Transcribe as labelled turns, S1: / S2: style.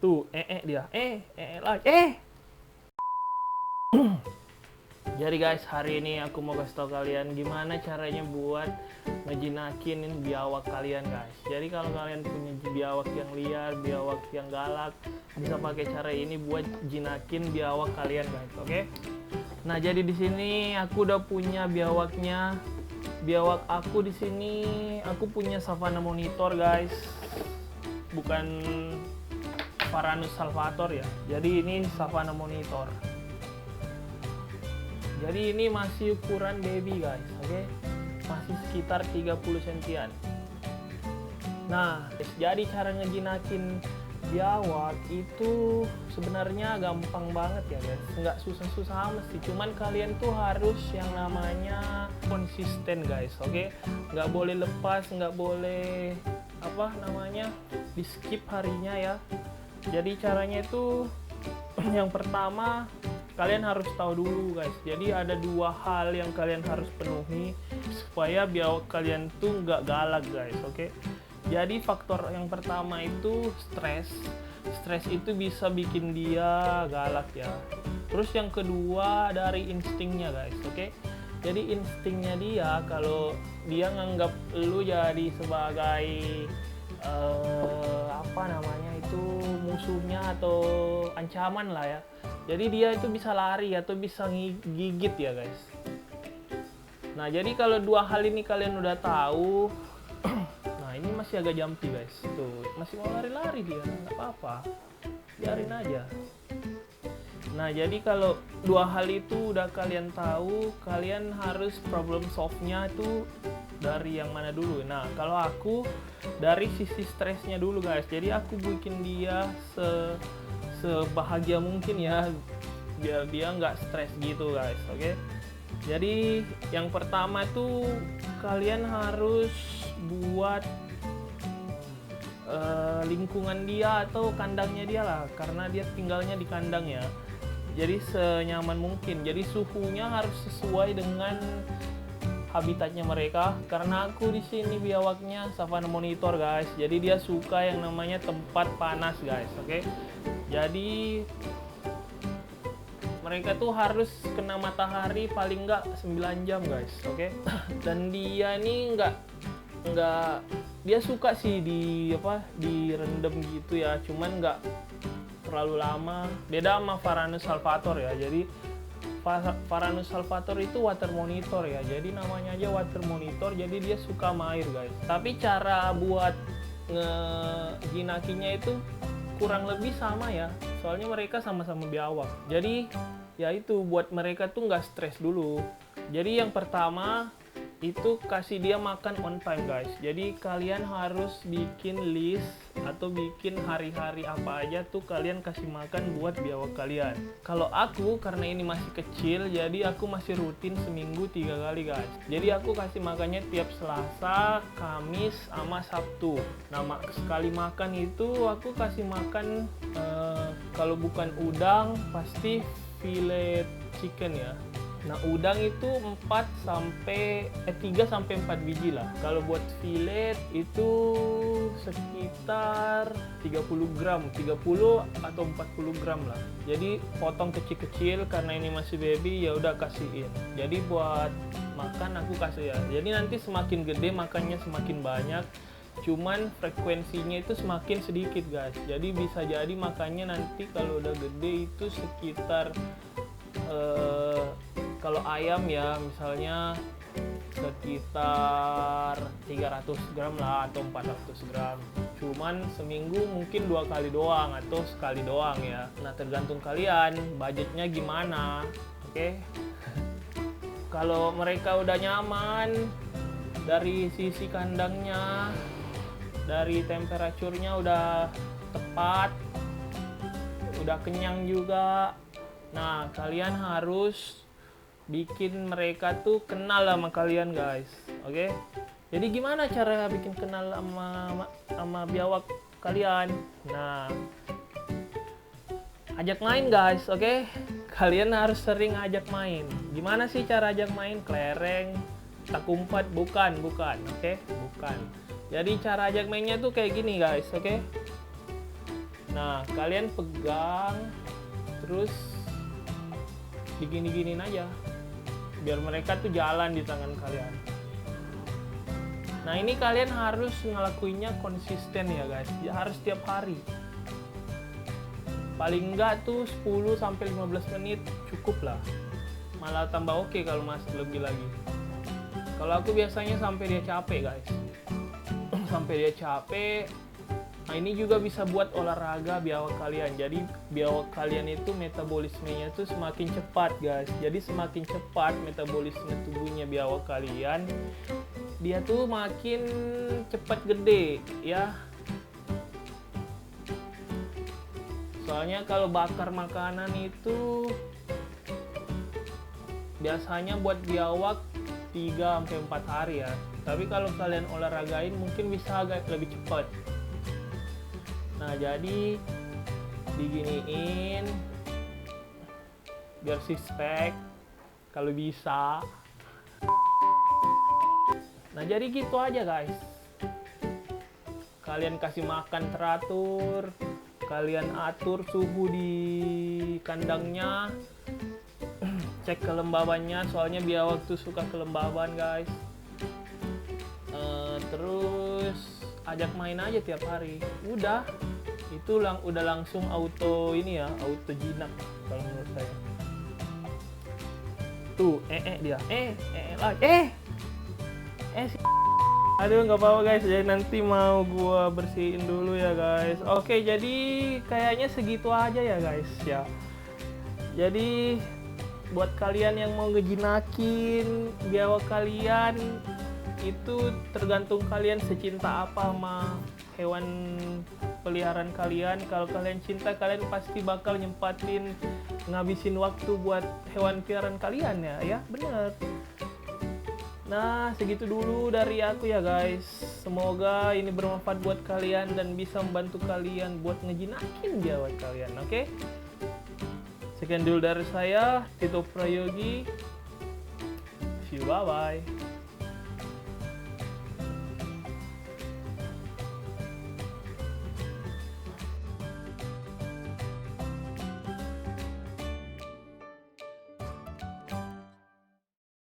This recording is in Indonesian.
S1: Tuh, dia. Lagi. Jadi guys, hari ini aku mau kasih tau kalian gimana caranya buat ngejinakin biawak kalian guys. Jadi kalau kalian punya biawak yang liar, biawak yang galak, bisa pakai cara ini buat jinakin biawak kalian guys, oke? Nah, jadi di sini aku udah punya biawaknya. Biawak aku di sini aku punya Savannah Monitor guys. Bukan Varanus salvator ya. Jadi ini Savannah Monitor. Jadi ini masih ukuran baby guys, oke? Masih sekitar 30 sentian. Nah, jadi cara ngejinakin biawak itu sebenarnya gampang banget ya guys. Nggak susah-susah amat sih. Cuman kalian tuh harus yang namanya konsisten guys, oke? Nggak boleh lepas, nggak boleh di skip harinya ya. Jadi caranya itu yang pertama kalian harus tahu dulu guys. Jadi ada dua hal yang kalian harus penuhi supaya biawak kalian tuh nggak galak guys, oke? Jadi faktor yang pertama itu stres. Stres itu bisa bikin dia galak ya. Terus yang kedua dari instingnya guys, oke? Jadi instingnya dia, kalau dia nganggap lu jadi sebagai musuhnya atau ancaman lah ya. Jadi dia itu bisa lari atau bisa gigit ya guys. Nah, jadi kalau dua hal ini kalian udah tahu, nah ini masih agak jumpy guys. Tuh, masih mau lari-lari dia, nggak apa-apa. Biarin aja. Nah, jadi kalau dua hal itu udah kalian tahu, kalian harus problem solve-nya itu dari yang mana dulu. Nah, kalau aku dari sisi stresnya dulu guys. Jadi aku bikin dia sebahagia mungkin ya, biar dia nggak stres gitu guys, oke? Jadi yang pertama tuh kalian harus buat lingkungan dia atau kandangnya dia lah, karena dia tinggalnya di kandang ya. Jadi senyaman mungkin. Jadi suhunya harus sesuai dengan habitatnya mereka. Karena aku di sini biawaknya Savannah Monitor guys. Jadi dia suka yang namanya tempat panas guys, oke? Jadi mereka tuh harus kena matahari paling nggak 9 jam guys, oke? Dan dia ini nggak dia suka sih direndam gitu ya, cuman nggak terlalu lama. Beda sama Varanus salvator ya. Jadi Varanus salvator itu water monitor ya. Jadi namanya aja water monitor, jadi dia suka sama air guys. Tapi cara buat ngejinakinya itu kurang lebih sama ya. Soalnya mereka sama-sama biawak. Jadi ya itu buat mereka tuh nggak stres dulu. Jadi yang pertama itu kasih dia makan on time guys. Jadi kalian harus bikin list atau bikin hari-hari apa aja tuh kalian kasih makan buat biawak kalian. Kalau aku karena ini masih kecil, jadi aku masih rutin seminggu 3 kali guys. Jadi aku kasih makannya tiap Selasa, Kamis, sama Sabtu. Nah, sekali makan itu aku kasih makan kalau bukan udang pasti filet chicken ya. Nah, udang itu 3 sampai 4 biji lah. Kalau buat filet itu sekitar 30 gram, 30 atau 40 gram lah. Jadi potong kecil-kecil, karena ini masih baby ya udah kasihin. Jadi buat makan aku kasih ya. Jadi nanti semakin gede makannya semakin banyak. Cuman frekuensinya itu semakin sedikit guys. Jadi bisa jadi makannya nanti kalau udah gede itu sekitar kalau ayam ya misalnya sekitar 300 gram lah atau 400 gram. Cuman seminggu mungkin 2 kali doang atau sekali doang ya. Nah, tergantung kalian budgetnya gimana, oke? Kalau mereka udah nyaman dari sisi kandangnya, dari temperaturnya udah tepat, udah kenyang juga. Nah, kalian harus bikin mereka tuh kenal sama kalian guys, oke? Jadi gimana cara bikin kenal sama biawak kalian? Nah, ajak main guys, oke? Kalian harus sering ajak main. Gimana sih cara ajak main? Kelereng, tak umpat, bukan, oke? Bukan. Jadi cara ajak mainnya tuh kayak gini guys, oke? Nah, kalian pegang terus digini-giniin aja biar mereka tuh jalan di tangan kalian. Nah, ini kalian harus ngelakuinnya konsisten ya guys. Ya, harus setiap hari. Paling enggak tuh 10-15 menit cukup lah. Malah tambah oke kalau masih lebih lagi. Kalau aku biasanya sampai dia capek guys. Sampai dia capek. Nah, ini juga bisa buat olahraga biawak kalian. Jadi biawak kalian itu metabolismenya itu semakin cepat guys. Jadi semakin cepat metabolisme tubuhnya biawak kalian, dia tuh makin cepat gede ya. Soalnya kalau bakar makanan itu biasanya buat biawak 3-4 hari ya. Tapi kalau kalian olahragain mungkin bisa agak lebih cepat. Nah, jadi diginiin biar six pack kalau bisa. Nah, jadi gitu aja guys. Kalian kasih makan teratur, kalian atur suhu di kandangnya, cek kelembabannya, soalnya biawak tuh suka kelembaban guys. Terus ajak main aja tiap hari. Udah, itu udah langsung auto ini ya, auto jinak kalau menurut saya. Tuh, dia. Aduh, nggak apa-apa guys. Jadi nanti mau gua bersihin dulu ya guys. Oke, jadi kayaknya segitu aja ya guys ya. Jadi buat kalian yang mau ngejinakin biawak kalian, itu tergantung kalian secinta apa sama hewan peliharaan kalian. Kalau kalian cinta, kalian pasti bakal nyempatin ngabisin waktu buat hewan peliharaan kalian ya bener. Nah, segitu dulu dari aku ya guys. Semoga ini bermanfaat buat kalian dan bisa membantu kalian buat ngejinakin biawak kalian. Oke? Sekian dulu dari saya, Tito Prayogi. See you, bye-bye.